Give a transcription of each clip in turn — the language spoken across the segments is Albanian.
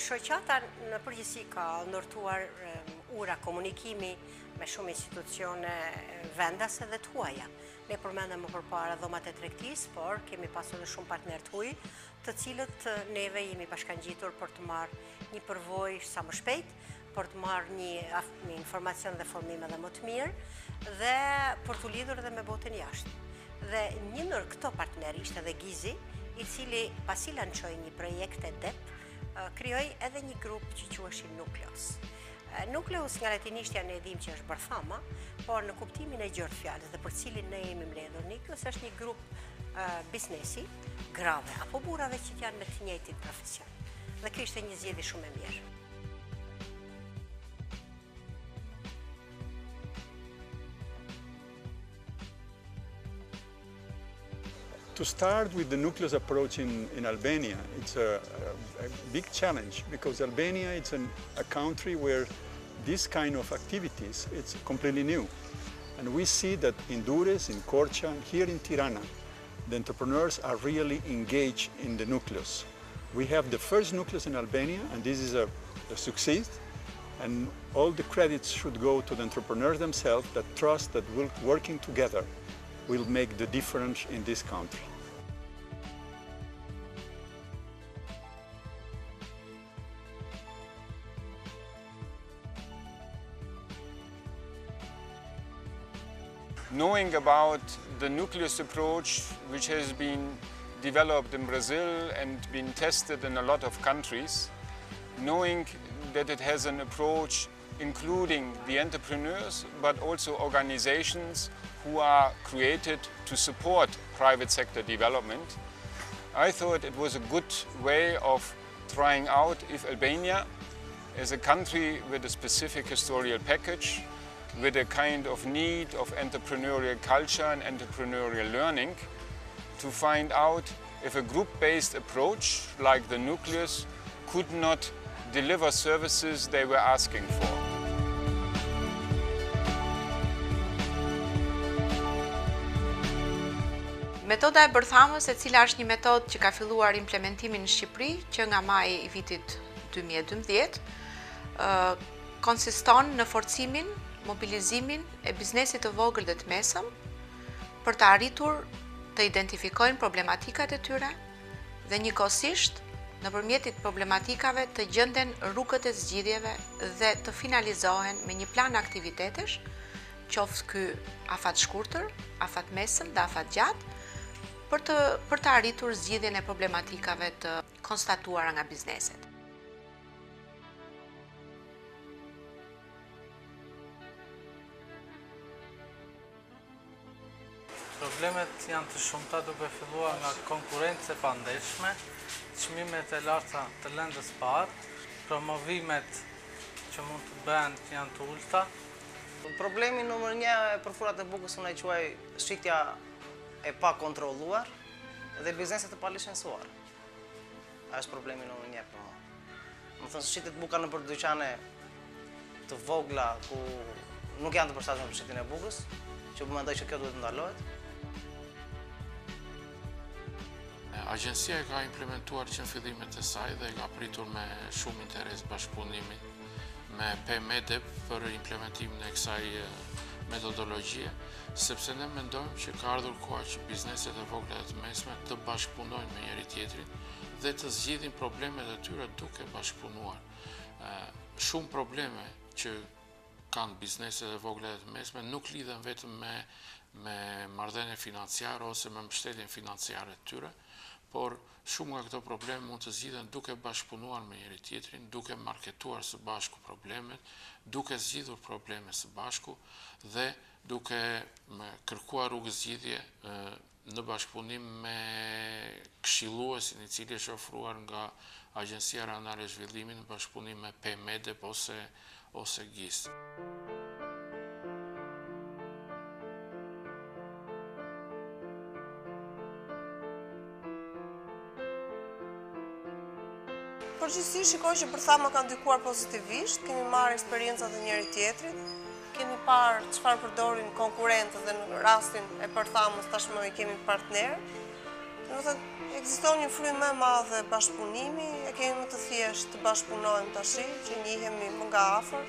Shoqata në përgjithësi ka ndërtuar ura komunikimi me shumë institucione vendase dhe të huaja. Ne përmendëm më përpara dhomat e tregtisë, por kemi pasur edhe shumë partnerë të huaj, të cilët neve jemi bashkangjitur për të marrë një përvojë sa më shpejt, për të marrë një informacion dhe formim edhe më të mirë dhe për të lidhur edhe me botën jashtë. Dhe një ndër këto partnerë ishte edhe Gizi, i cili pasi lançoi një projekt e det, krijoi edhe një grup që quheshin Nukleus. Nukleus nga latinishtja ne e dim që është bërthama, por në kuptimin e gjerë fjalës dhe për cilin ne jemi mbledhur Nukleus është një grup biznesi, grave apo burrave që janë me të njëjtin profesion. Dhe kjo ishte një zgjedhje shumë e mirë. To start with the nucleus approach in Albania, it's a big challenge because Albania is a country where this kind of activities, it's completely new. And we see that in Durrës, in Korça, and here in Tirana, the entrepreneurs are really engaged in the nucleus. We have the first nucleus in Albania, and this is a success. And all the credits should go to the entrepreneurs themselves that trust that working together will make the difference in this country. Knowing about the nucleus approach, which has been developed in Brazil and been tested in a lot of countries, knowing that it has an approach including the entrepreneurs, but also organizations who are created to support private sector development, I thought it was a good way of trying out if Albania, as a country with a specific historical package, with a kind of need of entrepreneurial culture and entrepreneurial learning, to find out if a group-based approach like the nucleus could not deliver services they were asking for. Metoda e bërthamës, e cila është një metodë që ka filluar implementimin në Shqipëri që nga maji i vitit 2012, konsiston në forcimin, mobilizimin e biznesit të vogël dhe të mesëm për të arritur të identifikojnë problematikat e tyre dhe njëkohësisht nëpërmjet problematikave të gjenden rrugët e zgjidhjeve dhe të finalizohen me një plan aktivitetesh, qoftë ky afat shkurtër, afat mesëm dhe afat gjatë, për të arritur zgjidhjen e problematikave të konstatuara nga bizneset. Problemet janë të shumta duke filluar nga konkurrencë e pandeshme, çmimet e larta të lëndës parë, promovimet që mund të bëhen që janë të ulta. Problemi numër 1 për furat e bukës unë e quaj shitja e pa kontrolluar dhe bizneset e pa licencuar. A është problemi numër 1 për mua. Më thënë se shitet buka në për dyqane të vogla ku nuk janë të përshtatshme për shitjen e bukës, që më mendoj që kjo duhet ndalohet. Agjencia e ka implementuar që në fillimet e saj dhe ka pritur me shumë interes bashkëpunimin me PMEDEP për implementimin e kësaj metodologjie, sepse ne mendojmë që ka ardhur koha që bizneset e vogla dhe të mesme të bashkëpunojnë me njëri tjetrin dhe të zgjidhin problemet e tyre duke bashkëpunuar. Shumë probleme që kanë bizneset e vogla dhe të mesme nuk lidhen vetëm me marrëdhënie financiare ose me mbështetjen financiare të tyre, por shumë nga këto probleme mund të zgjidhen duke bashkëpunuar me njëri tjetrin, duke marketuar së bashku problemet, duke zgjidhur probleme së bashku dhe duke kërkuar rrugë zgjidhje në bashkëpunim me këshilluesin i cili është ofruar nga Agjencia Rajonale e Zhvillimit në bashkëpunim me PMEDEP ose GIS. Përgjithsisht shikoj që bërthama ka ndikuar pozitivisht, kemi marrë eksperiencat e njëri tjetrit, kemi parë çfarë përdorin konkurrentët dhe në rastin e bërthamës tashmë i kemi partner. Ekziston një frymë më e madhe bashkëpunimi, e kemi më të thjesht të bashkëpunojmë tash, që njihemi më nga afër.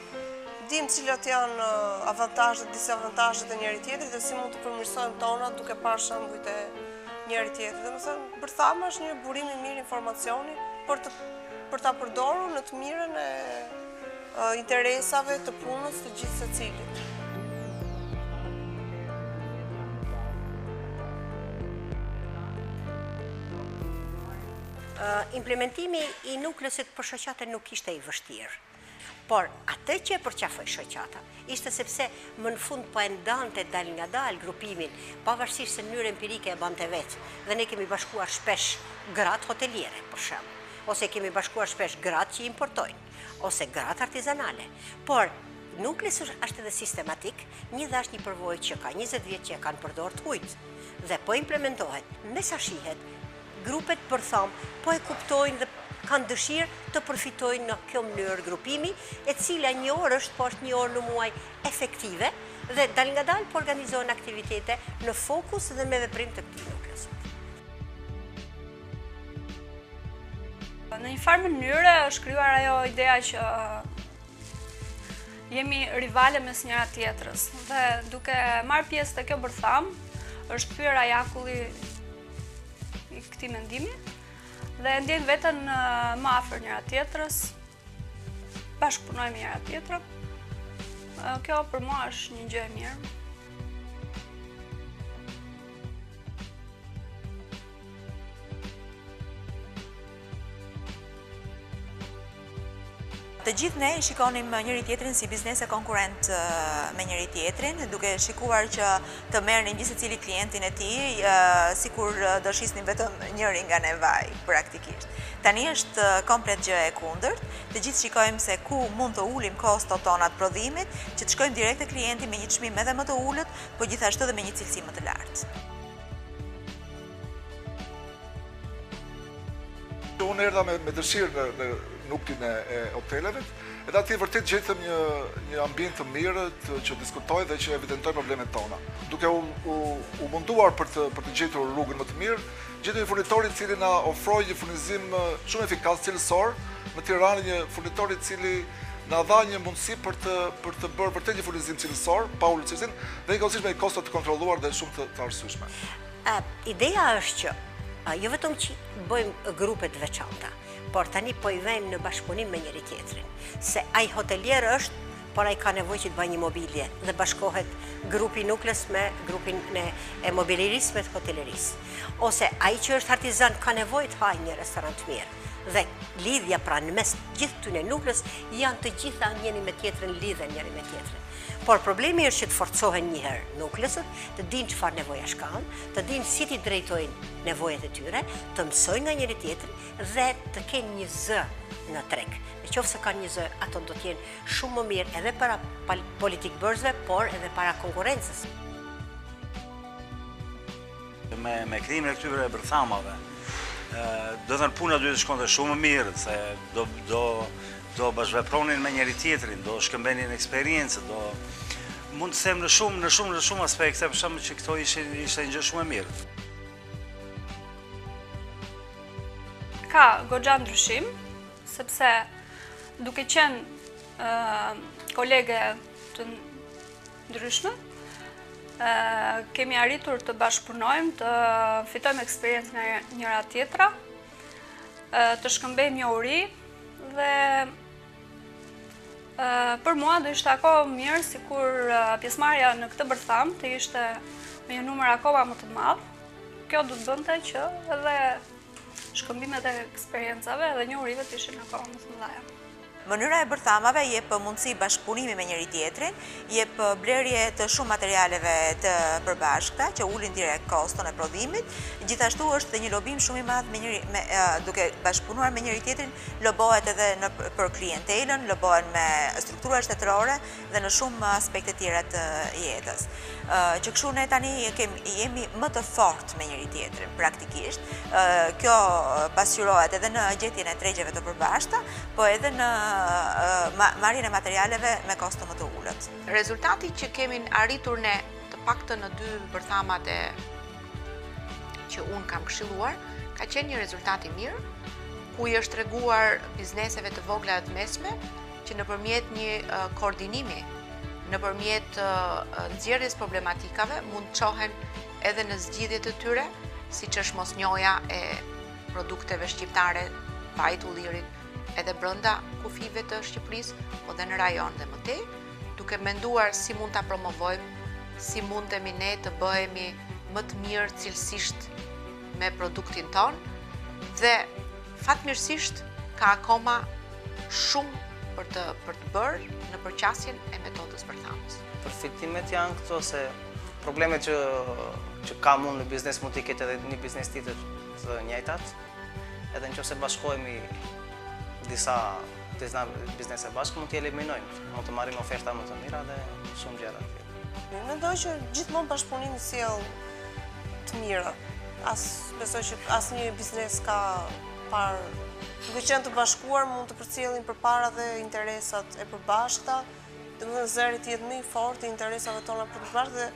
Dim cilat janë avantazhet, disavantazhet e njëri tjetrit dhe si mund të përmirësojmë tonat duke parë shembujt e njëri tjetrit. Domethënë, bërthama është një burim i mirë informacioni për ta përdorur në të mirën e interesave të punës të gjithë secilit. Implementimi i nuklesit për shoqatën nuk ishte i vështirë. Por atë që e përqafoj shoqata, ishte sepse më në fund po e ndante dal nga dal grupimin, pavarësisht se në mënyrë empirike e bante vetë, dhe ne kemi bashkuar shpesh gratë hoteliere, për shembull, ose kemi bashkuar shpesh gratë që importojnë, ose gratë artizanale. Por nuklesi është edhe sistematik, një dhe është një përvojë që ka 20 vjet që e kanë përdorur të hujt, dhe po implementohet, me sa shihet, grupet përthamë po e kuptojnë dhe kanë dëshirë të përfitojnë në kjo mënyrë grupimi, e cila një orë është, po është një orë në muaj efektive, dhe dal nga dal po organizohen aktivitete në fokus dhe me veprim të këtij nuklesi. Në një farë mënyrë është krijuar ajo ideja që jemi rivale mes njëra tjetrës, dhe duke marrë pjesë te kjo bërtham, është thyer ajakulli i këtij mendimi dhe ndjejmë veten më afër njëra tjetrës, bashkëpunojmë njëra tjetrën. Kjo për mua është një gjë e mirë. Të gjithë ne shikonim njëri tjetrin si biznese konkurrent me njëri tjetrin, duke shikuar që të merrnin gjithë secili klientin e tij, sikur do shisnin vetëm njëri nga ne vaj, praktikisht. Tani është komplet gjë e kundërt. Të gjithë shikojmë se ku mund të ulim kostot tona të prodhimit, që të shkojmë direkt te klienti me një çmim edhe më të ulët, por gjithashtu edhe me një cilësi më të lartë. Unë erdha me dëshirë në nuklin e hoteleve, edhe ati vërtet gjetëm një ambient të mirë që diskutoj dhe që evidentoj problemet tona. Duke u munduar për të gjetur rrugën më të mirë, gjetëm një furnitor i cili na ofroi një furnizim shumë efikas cilësor në Tiranë, një furnitor i cili na dha një mundësi për të bërë vërtet një furnizim cilësor, pa ulur cilësinë, dhe njëkohësisht me kosto të kontrolluar dhe shumë të arsyeshme. Ideja është që jo vetëm që bëjmë grupe të veçanta, por tani po i vëmë në bashkëpunim me njëri tjetrin. Se ai hotelier është, por ai ka nevojë që të bëjë një mobilje dhe bashkohet grupi nukles me grupin e mobilerisë me të hotelerisë. Ose ai që është artizan ka nevojë të hajë një restorant të mirë. Dhe lidhja pra në mes gjithë këtyre nukles janë të gjitha njëri me tjetrin, lidhen njëri me tjetrin. Por problemi është që të forcohen njëherë nuklesët, të dinë çfarë nevojash kanë, të dinë si t'i drejtojnë nevojat e tyre, të mësojnë nga njëri tjetri dhe të kenë një zë në treg. Nëse kanë një zë, ato do të jenë shumë më mirë edhe para politik bërësve, por edhe para konkurrencës. Me krijimin e këtyre bërthamave, do të thënë puna duhet të shkonte shumë më mirë, se do bashkëvepronin me njëri tjetrin, do shkëmbenin eksperiencë, mund të them në shumë aspekte, për shembull që këto ishte një gjë shumë e mirë. Ka goxha ndryshim, sepse duke qenë kolege të ndryshme, kemi arritur të bashkëpunojmë, të fitojmë eksperiencë nga njëra tjetra, të shkëmbejmë njohuri dhe për mua do ishte akoma mirë sikur pjesëmarrja në këtë bërtham të ishte me një numër akoma më të madh. Kjo do të bënte që edhe shkëmbimet e eksperiencave dhe njohurive të ishin akoma më të mëdha. Mënyra e bërthamave jep mundësi bashkëpunimi me njëri tjetrin, jep blerje të shumë materialeve të përbashkëta që ulin direkt koston e prodhimit. Gjithashtu është dhe një lobim shumë i madh duke bashkëpunuar me njëri tjetrin, lobohet edhe për klientelën, lobohen me struktura shtetërore dhe në shumë aspekte tjera të jetës. Që kështu ne tani jemi më të fortë me njëri tjetrin praktikisht. Kjo pasqyrohet edhe në gjetjen e tregjeve të përbashkëta, po edhe në marrjen e materialeve me kosto më të ulët. Rezultati që kemi arritur ne, të paktën në 2 bërthamat që unë kam këshilluar, ka qenë një rezultat i mirë, ku i është treguar bizneseve të vogla dhe të mesme që nëpërmjet një koordinimi, nëpërmjet nxjerrjes problematikave mund të çohen edhe në zgjidhjet e tyre, siç është mosnjoja e produkteve shqiptare, vajt, ullirit, edhe brenda kufive të Shqipërisë, po dhe në rajon dhe mëtej, duke menduar si mund ta promovojmë, si mundemi ne të bëhemi më të mirë cilësisht me produktin ton, dhe fatmirësisht ka akoma shumë për të bërë në përqasjen e metodës bërthamës. Përfitimet janë këto se problemet që kam unë në biznes mund t'i ketë edhe një biznes tjetër të njëjtat, edhe nëse bashkohemi disa biznese bashkë mund t'i eliminojmë, mund të marrim oferta më të mira dhe shumë gjëra tjetër. Mendoj që gjithmonë bashkëpunimi sjell të mira. Besoj që asnjë biznes ka duke qenë të bashkuar mund të përcjellin përpara dhe interesat e përbashkëta, domethënë zëri të jetë më i fortë i interesave tona për të bashkë, dhe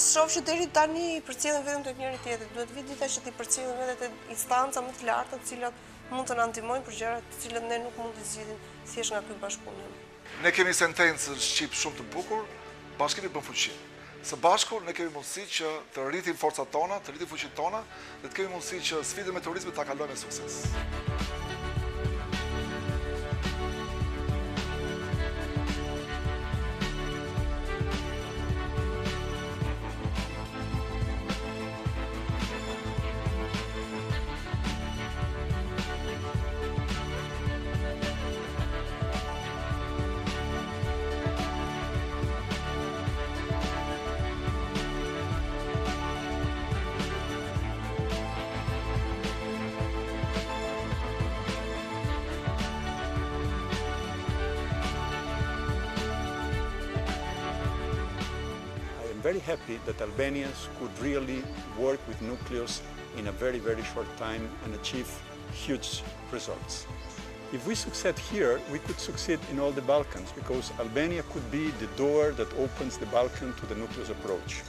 shoh që deri tani përcjellen vetëm tek njëri tjetri. Duhet vi dita që ti përcjellen edhe te instanca më të larta, të cilat mund të na ndihmojnë për gjëra të cilat ne nuk mund të zgjidhim thjesht nga ky bashkëpunim. Ne kemi sentencë shqip shumë të bukur, bashkimi bën fuqi. Së bashku ne kemi mundësi që të rritim forcat tona, të rritim fuqitë tona, dhe të kemi mundësi që sfidën me turizmin ta kalojmë me sukses. Very happy that Albanians could really work with Nucleus in a very, very short time and achieve huge results. If we succeed here, we could succeed in all the Balkans, because Albania could be the door that opens the Balkan to the Nucleus approach.